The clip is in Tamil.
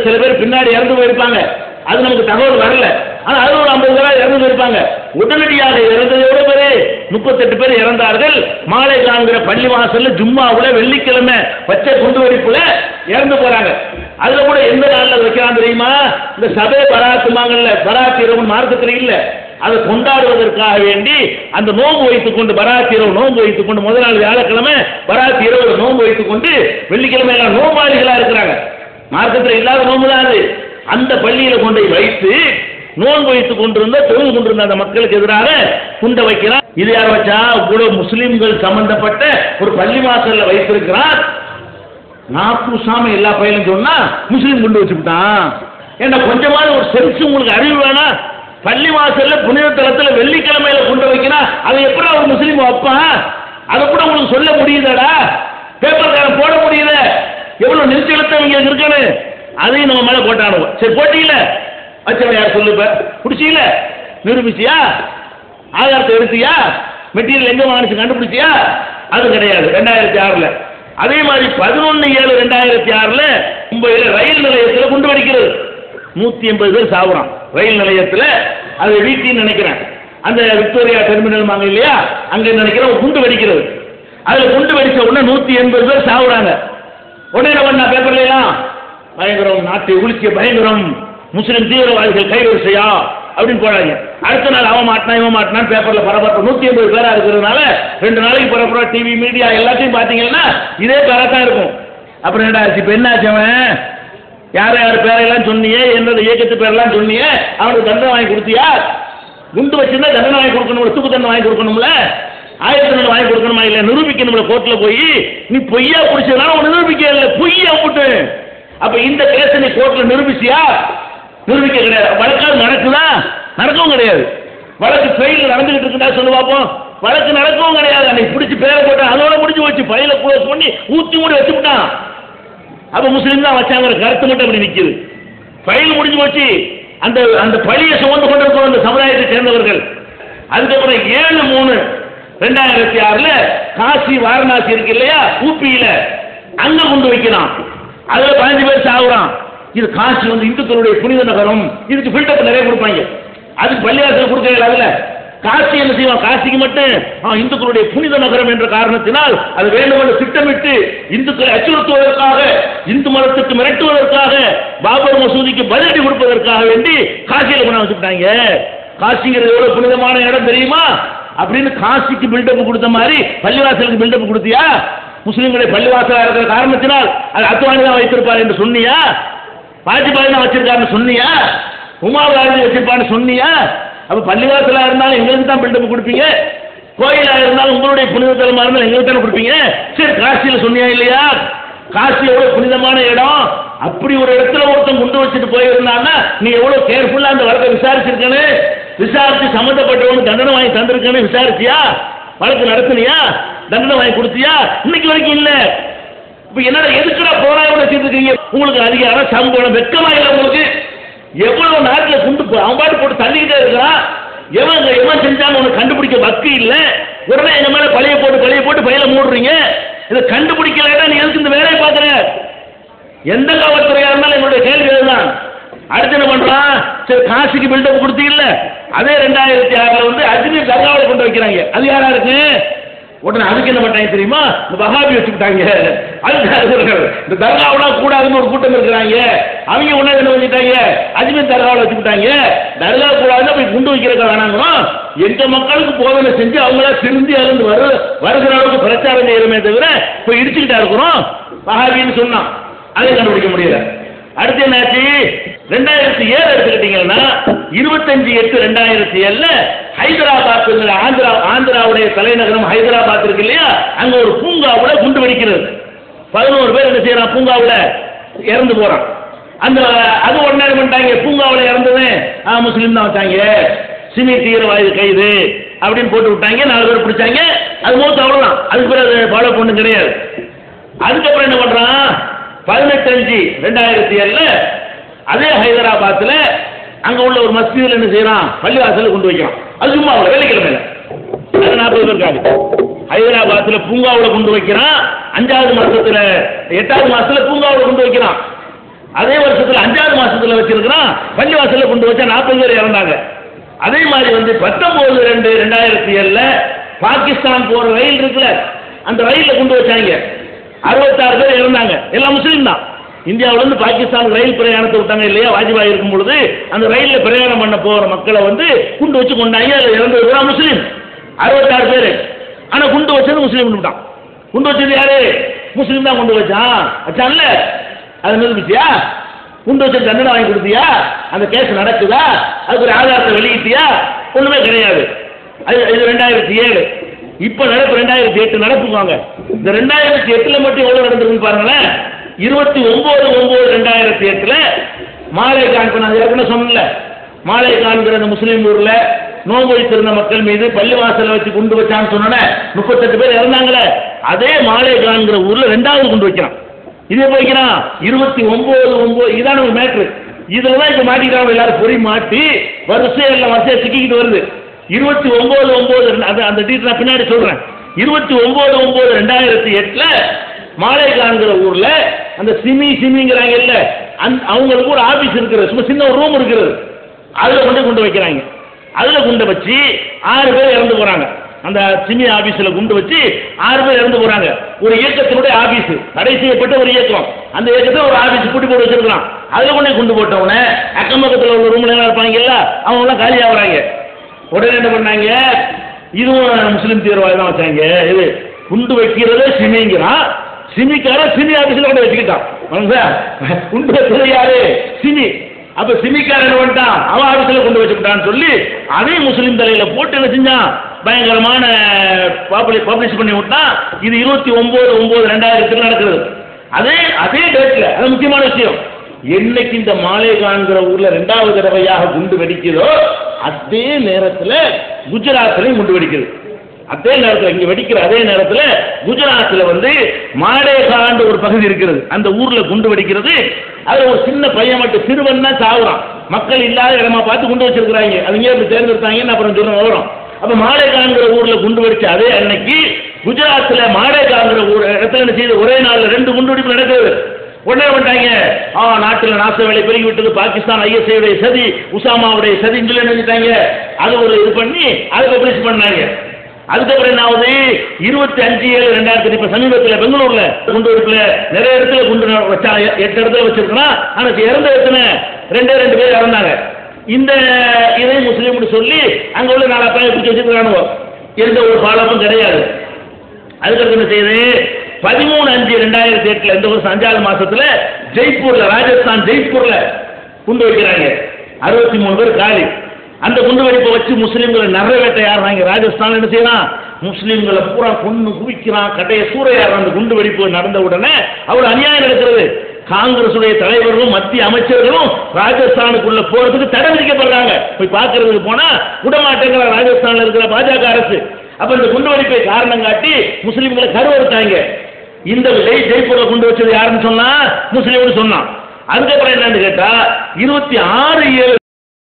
சில பேர் பின்னாடி இறந்து போயிருப்பாங்க, அது நமக்கு தகவல் வரல. ஆனா அது ஒரு 50 பேர் இறந்து போயிருப்பாங்க. உடனடியாக இறந்ததை விட பேரு 38 பேர் இறந்தார்கள். மாலை காண்கிற பள்ளி வாசல்ல ஜும்மாவுல வெள்ளிக்கிழமை பச்சை குண்டு வெடிப்புல இறந்து போறாங்க. அதுல கூட எந்த நாள்ல வைக்கிறான் தெரியுமா? இந்த சபை பராத்துமாங்கல்ல, பராத் இரவு மார்க்கத்தில் இல்ல, அதை கொண்டாடுவதற்காக வேண்டி அந்த நோன்பு வைத்துக் கொண்டு, பராத் இரவு நோன்பு வைத்துக் கொண்டு, முதல் நாள் வியாழக்கிழமை பராத் இரவு நோன்பு வைத்துக் கொண்டு, வெள்ளிக்கிழமை எல்லாம் நோம்பாளிகளா இருக்கிறாங்க, மார்க்கத்தில் இல்லாத நோன்பு தான் அது. அந்த பள்ளியில கொண்டு வைத்து நோன்பு வைத்துக் கொண்டிருந்த, தொழுது கொண்டிருந்த அந்த மக்களுக்கு எதிராக குண்டை வைக்கிறான். இது யார் வச்சா? இவ்வளவு முஸ்லிம்கள் சம்பந்தப்பட்ட ஒரு பள்ளி வாசல்ல வைத்திருக்கிறார். நாக்கூசாம எல்லா பையனும் சொன்னா முஸ்லீம் குண்டு வச்சுட்டான். ஏன்னா கொஞ்சமாவது ஒரு சென்ஸ் உங்களுக்கு அறிவு வேணாம். பள்ளி வாசல்ல புனித தலத்துல வெள்ளிக்கிழமையில குண்டை வைக்கிறான், அதை எப்படி ஒரு முஸ்லீம் வைப்பான்? அதை கூட உங்களுக்கு சொல்ல முடியுதாடா? பேப்பர்காரன் போட முடியல, எவ்வளவு நிறுத்தம் இருக்கானு அதையும் நம்ம மேல போட்டானுவோம். சரி போட்டீங்கள, வச்சவன் யார் சொல்லுப்ப? குடிச்சீங்கள, நிரூபிச்சியா? ஆதாரத்தை எடுத்தியா? மெட்டீரியல் எங்க வாங்கிச்சு கண்டுபிடிச்சியா? அது கிடையாது. 2006 அதே மாதிரி 11/7/2006 மும்பையில் ரயில் நிலையத்தில் குண்டு வெடிக்கிறது. 180 பேர் சாவுறான் ரயில் நிலையத்தில். அது வீட்டின்னு நினைக்கிறேன், அந்த விக்டோரியா டெர்மினல் வாங்க இல்லையா, அங்க நினைக்கிறேன் குண்டு வெடிக்கிறது. அதுல குண்டு வெடிச்ச உடனே 180 பேர் சாவுறாங்க. உடனே என்ன பண்ணா பேப்பர்ல எல்லாம் பயங்கரம், நாட்டை உலுக்கிய பயங்கரம், முஸ்லிம் தீவிரவாதிகள் கைவரிசையா அப்படின்னு போறாங்க. அடுத்த நாள் அவன் மாட்டினா இவன் மாட்டினான் பேப்பர்ல பரபரப்பு. 180 பேரா இருக்கிறதுனால 2 நாளைக்கு பரபரப்பா டிவி மீடியா எல்லாத்தையும் பாத்தீங்கன்னா இதே பேரத்தான் இருக்கும். அப்புறம் என்ன ஆச்சு? இப்ப என்ன ஆச்சு? அவன் யார் யார் பேரெல்லாம் சொன்னியே, என்னோட இயக்கத்து பேரெல்லாம் சொன்னியே, அவனுக்கு தண்டனை வாங்கி கொடுத்தியா? குண்டு வச்சிருந்தா தண்டனை வாங்கி கொடுக்கணும், தூக்கு தண்டனை வாங்கி கொடுக்கணும்ல, ஆயிரத்தி தண்டனை வாங்கி கொடுக்கணுமா? இல்ல நிரூபிக்கணும்ல கோர்ட்ல போய். நீ பொய்யா பிடிச்சதுனால உன் நிரூபிக்க இல்லை, பொய்யா போட்டு. அப்ப இந்த கேஸை நீ கோர்ட்ல நிரூபிச்சியா? நிரூபிக்க கிடையாது. வழக்காது நடக்குதா? நடக்கவும் கிடையாது. வழக்கு ஃபெயில் நடந்துகிட்டு இருக்குதா சொல்லு பார்ப்போம். வழக்கு நடக்கவும் கிடையாது. அன்னைக்கு பிடிச்சி பேரை போட்டான், அதோட முடிஞ்சு வச்சு ஃபைலை க்ளோஸ் பண்ணி ஊத்தி மூடி வச்சுட்டான். அப்ப முஸ்லீம் தான் வச்சாங்கிற கருத்து மட்டும் அப்படி நிற்குது. ஃபைல் முடிஞ்சு போச்சு. அந்த அந்த பழியை சுமந்து கொண்டிருக்கிற அந்த சமுதாயத்தை சேர்ந்தவர்கள். அதுக்கப்புறம் 7/3/2006 காசி வாரணாசி இருக்கு இல்லையா, ஊபியில அங்க கொண்டு வைக்கிறான். அதுல 15 பேர் சாகுறான். இது காசி இந்துக்களுடைய புனித நகரம், இதுக்கு ஃபில்டர் நிறைய கொடுப்பாங்க. அதுக்கு பள்ளிவாசல் கொடுக்கல. அதுல காசி என்ன செய்வான்? காசிக்கு மட்டும் இந்துக்களுடைய புனித நகரம் என்ற காரணத்தினால் அது வேண்டுமென்று திட்டமிட்டு இந்துக்களை அச்சுறுத்துவதற்காக, இந்து மதத்துக்கு மிரட்டுவதற்காக, பாபர் மசூதிக்கு பதிலடி கொடுப்பதற்காக வேண்டி காசியில கொண்டு வச்சுட்டாங்க. காசிங்கிறது எவ்வளவு புனிதமான இடம் தெரியுமா? அப்படின்னு காசிக்கு பில்டப் கொடுத்த மாதிரி பள்ளிவாசலுக்கு பில்டப் கொடுத்தியா? முஸ்லீம்களுடைய பள்ளிவாசலா இருக்கிற காரணத்தினால் அது அத்வானி தான் வைத்திருப்பார் என்று சொன்னியா? வாஜ்பாய் தான் வச்சிருக்காருன்னு சொன்னியா? உமார் காந்தி வச்சிருப்பான்னு சொன்னியா? அப்ப பள்ளிவாசலா இருந்தாலும் எங்களுக்கு தான் பில்டப் கொடுப்பீங்க, கோயிலா இருந்தாலும் உங்களுடைய புனித தலமா இருந்தாலும் எங்களுக்கு தானே கொடுப்பீங்க. சரி, காசியில சொன்னியா இல்லையா? காசி எவ்வளவு புனிதமான இடம். அப்படி ஒரு இடத்துல ஒருத்தன் குண்டு வச்சுட்டு போயிருந்தான்னா நீ எவ்வளவு கேர்ஃபுல்லா அந்த வழக்கை விசாரிச்சிருக்கனு, விசாரிச்சு சம்பந்தப்பட்டவனுக்கு தண்டனை வாங்கி தந்திருக்கேன்னு விசாரிச்சியா? வழக்கு நடத்தினியா? தண்டனை வாங்கி கொடுத்தியா? இன்னைக்கு வரைக்கும் இல்ல. இப்ப என்னடா எதுக்குடா போராட்டம் வச்சிருக்கீங்க? உங்களுக்கு அதிகாரம், சம்பளம், வெக்கமா இல்லை உங்களுக்கு? எவ்வளவு நாட்டில் குண்டு அவன் பாட்டு போட்டு தள்ளிக்கிட்டே இருக்கிறான். எவன் செஞ்சாலும் உனக்கு கண்டுபிடிக்க வக்கு இல்லை. உடனே எங்க மேல பழைய போட்டு பையில மூடுறீங்க. இதை கண்டுபிடிக்கலன்னா நீ எதுக்கு இந்த வேலையை பாக்குற? எந்த காவல்துறையா இருந்தாலும் என்னுடைய கேள்வி இதுதான். அடுத்து என்ன பண்றான்? சரி, காசிக்கு பில்டப் கொடுத்தீங்கல்ல, அதே 2006 அஜ்மீர் தர்காவில் கொண்டு வைக்கிறாங்க. அது யாரா இருக்கு? உடனே அதுக்கு என்ன பண்ணாங்க தெரியுமா? இந்த வஹாபி வச்சுக்கிட்டாங்க. இந்த தர்காவெல்லாம் கூடாதுன்னு ஒரு கூட்டம் இருக்கிறாங்க. அவங்க உடனே என்ன பண்ணிட்டாங்க? அஜ்மீர் தர்காவில் வச்சுக்கிட்டாங்க. தர்கா கூடாதுன்னு போய் குண்டு வைக்கிறக்க வேணாங்கிறோம். எங்க மக்களுக்கு போதனை செஞ்சு அவங்களா திருந்தி அருந்து வருகிற அளவுக்கு பிரச்சாரம் செய்யறமே தவிர போய் இடிச்சுக்கிட்டா இருக்கிறோம் வஹாபின்னு சொன்னான். அதை கண்டுபிடிக்க முடியல. அடுத்து என்னாச்சு? 2007 எடுத்துக்கிட்டீங்கன்னா 25/8/2007 ஹைதராபாத், ஆந்திராவுடைய தலைநகரம் ஹைதராபாத் இருக்கு இல்லையா, அங்க ஒரு பூங்காவுல குண்டு வெடிக்கிறது. 11 பேர் என்ன செய்யறான்? பூங்காவுல இறந்து போறான். அந்த அது உடனே பண்ணிட்டாங்க, பூங்காவுல இறந்தது முஸ்லீம் தான் வச்சாங்க, சிமி தீவிரவாதி கைது அப்படின்னு போட்டு விட்டாங்க. 4 பேர் பிடிச்சாங்க. அது மூத்த அவ்வளவுதான். அதுக்கு பிறகு ஃபாலோ பண்ணு கிடையாது. அதுக்கப்புறம் என்ன பண்றான்? 18/5/2007 அதே ஹைதராபாத்ல அங்க உள்ள ஒரு மஸ்ஜிதில் என்ன செய்யறான்? பள்ளிவாசல் கொண்டு வைக்கிறான். அது சும்மா வெள்ளிக்கிழமையில. அது 40 பேர் இருக்காங்க. ஹைதராபாத்ல பூங்காவுல கொண்டு வைக்கிறான். 5வது மாசத்துல 8வது மாசத்துல பூங்காவுல கொண்டு வைக்கிறான். அதே வருஷத்துல 5 ஆஸ்பத்திரியில் வச்சிருக்கிறான், பள்ளிவாசல்ல கொண்டு வச்சா 40 பேர் இறந்தாங்க. அதே மாதிரி வந்து 19/2/2007 பாகிஸ்தான் போற ரயில் இருக்குல்ல, அந்த ரயில்ல கொண்டு வச்சாங்க, 66 பேர் இறந்தாங்க, எல்லாம் முஸ்லீம் தான். இந்தியாவில இருந்து பாகிஸ்தான் ரயில் பிரயாணத்தை விட்டாங்க இல்லையா, வாஜ்பாய் இருக்கும் பொழுது அந்த ரயில்ல பிரயாணம் பண்ண போற மக்களை வந்து குண்டு வச்சு கொண்டாங்க, அதுல இறந்தது பூரா முஸ்லீம், 66 பேர். ஆனா குண்டு வச்சது முஸ்லீம் விட்டான். குண்டு வச்சது யாரு? முஸ்லீம் தான் கொண்டு வச்சான். வச்சான்ல, அது நிரூபிச்சியா? குண்டு வச்ச தண்டனை வாங்கி கொடுத்தியா? அந்த கேஸ் நடக்குதா? அதுக்கு ஒரு ஆதாரத்தை வெளியிட்டியா? ஒண்ணுமே கிடையாது. இது 2007. இப்ப நடப்பு 2008 நடப்புவாங்க. இந்த 2008 மட்டும் எவ்வளவு நடந்திருக்குன்னு பாருங்களேன். 29/9/2008 மாலை கான், நான் ஏற்கனவே சொன்னேன்ல, மாலை கான்கிற அந்த முஸ்லீம் ஊர்ல நோன்பு வைத்திருந்த மக்கள் மீது பள்ளிவாசல வச்சு குண்டு வச்சான்னு சொன்ன 38 பேர் இறந்தாங்களே, அதே மாலை கான்கிற ஊர்ல 2வது குண்டு வைக்கிறான். இது வைக்கிறான் 29/9. இதான ஒரு மேட்ரு. இதுலதான் இப்ப மாட்டிக்கிறாங்க எல்லாரும், பொறி மாட்டி வரிசையெல்லாம் வரிசையா சிக்கிக்கிட்டு வருது. 29/9 அந்த டீட்டெயில் நான் பின்னாடி சொல்றேன். 29/9/2008 மாலை காண்கிற ஊர்ல அந்த சிமிங்கிறாங்க இல்ல, அவங்களுக்கு ஒரு ஆபீஸ் இருக்கிறது, சும்மா சின்ன ஒரு ரூம் இருக்கிறது, அதுல கொண்டு வைக்கிறாங்க. அதுல குண்டு வச்சு 6 பேர் இறந்து போறாங்க. அந்த சிமி ஆபீஸ்ல குண்டு வச்சு 6 பேர் இறந்து போறாங்க. ஒரு இயக்கத்தினுடைய ஆபீஸ், தடை செய்யப்பட்ட ஒரு இயக்கம், அந்த இயக்கத்தை ஒரு ஆபீஸ் கூட்டி போட்டு வச்சிருக்கான். அதுல குண்டு போட்டவன அக்கம் பக்கத்தில் உள்ள ரூம்ல எல்லாம் இருப்பாங்கல்ல, அவங்க எல்லாம் காலி ஆகுறாங்க. உடனே என்ன பண்ணாங்க, இதுவும் முஸ்லீம் தீவிரவாதி தான் வச்சாங்க. இது குண்டு வைக்கிறதே சிமிங்கிறான், சிமிக்கார சிமி ஆபீஸ்ல கொண்டு வச்சுக்கிட்டான். குண்டு வச்சது யாரு? சிமி. அப்ப சிமிக்கார என்ன பண்ணிட்டான், அவன் ஆபீஸ்ல கொண்டு வச்சுக்கிட்டான்னு சொல்லி அதே முஸ்லீம் தலையில போட்டு என்ன செஞ்சான், பயங்கரமான பப்ளிஷ் பண்ணி விட்டான். இது 29/9/2008 நடக்கிறது. அதே டேட்ல, அது முக்கியமான விஷயம். என்னைக்கு இந்த மாலை காண்கிற ஊர்ல 2வது தடவையாக குண்டு வெடிக்குதோ அதே நேரத்தில் குஜராத்லையும் குண்டு வெடிக்குது. அதே நேரத்தில் இங்க வெடிக்கிற அதே நேரத்தில் குஜராத்தில் வந்து மாடேகாண்டு ஒரு பகுதி இருக்கிறது, அந்த ஊர்ல குண்டு வெடிக்கிறது. அதுல ஒரு சின்ன பையன் மட்டும் சிறுவன் தான் சாவுறான். மக்கள் இல்லாத இடமா பார்த்து குண்டு வச்சிருக்கிறாங்க, அவங்க அப்படி தேர்ந்தெடுத்தாங்கன்னு அப்புறம் சொல்ல வரும். அப்ப மாடேகாங்கிற ஊர்ல குண்டு வெடிச்சு அதே அன்னைக்கு குஜராத்ல மாடேகாங்கிற ஊர் இடத்துல என்ன செய்து ஒரே நாள்ல 2 குண்டு வெடிப்பு நடக்குது. உடனே வந்துட்டாங்க, நாட்டில் நாச வேலை பெருகி விட்டது, பாகிஸ்தான் ISI சதி, உசாமாவுடைய சதின்னு சொல்லி நினைச்சிட்டாங்க. அது ஒரு இது பண்ணி அதை பப்ளிஷ் பண்ணாங்க. அதுக்கப்புறம் என்ன ஆகுது, 25/7/2008 இப்ப சமீபத்தில் பெங்களூர்ல குண்டு வெடிப்புல நிறைய இடத்துல குண்டு வச்சா, 8 இடத்துல வச்சிருக்கோம். ஆனா இறந்த எத்தனை, 2 பேர் இறந்தாங்க. இந்த இதை முஸ்லீம்னு சொல்லி அங்க உள்ள 4 பேரை பிடிச்சி வச்சிருக்கானுவோ, எந்த ஒரு பாலமும் கிடையாது. அதுக்கப்புறம் என்ன செய்யுது, 13/5/2008 இந்த வருஷம் 5வது மாசத்துல ஜெய்ப்பூர்ல, ராஜஸ்தான் ஜெய்ப்பூர்ல குண்டு வைக்கிறாங்க. 63 பேர் காலி. அந்த குண்டு வெடிப்பை வச்சு முஸ்லீம்களை நிறைவேற்ற யாருனாங்க, ராஜஸ்தான் என்ன செய்யறான், முஸ்லீம்களை பூரா கொண்டு குவிக்கிறான், கட்டைய சூறையாடுறான். அந்த குண்டு வெடிப்பு நடந்த உடனே அவ்வளவு அநியாயம் நடக்கிறது. காங்கிரசுடைய தலைவர்களும் மத்திய அமைச்சர்களும் ராஜஸ்தானுக்குள்ள போறதுக்கு தடை விதிக்கப்படுறாங்க. போய் பார்க்கறதுக்கு போனா விடமாட்டேங்கிற ராஜஸ்தான்ல இருக்கிற பாஜக அரசு. அப்ப இந்த குண்டு வெடிப்பை காரணம் காட்டி முஸ்லீம்களை கருவறுத்தாங்க. இந்த ஜெய்ப்பூர்ல குண்டு வச்சது யாருன்னு சொன்னா, முஸ்லீம்னு சொன்னான். அதுக்கப்புறம் என்னன்னு கேட்டா 26/7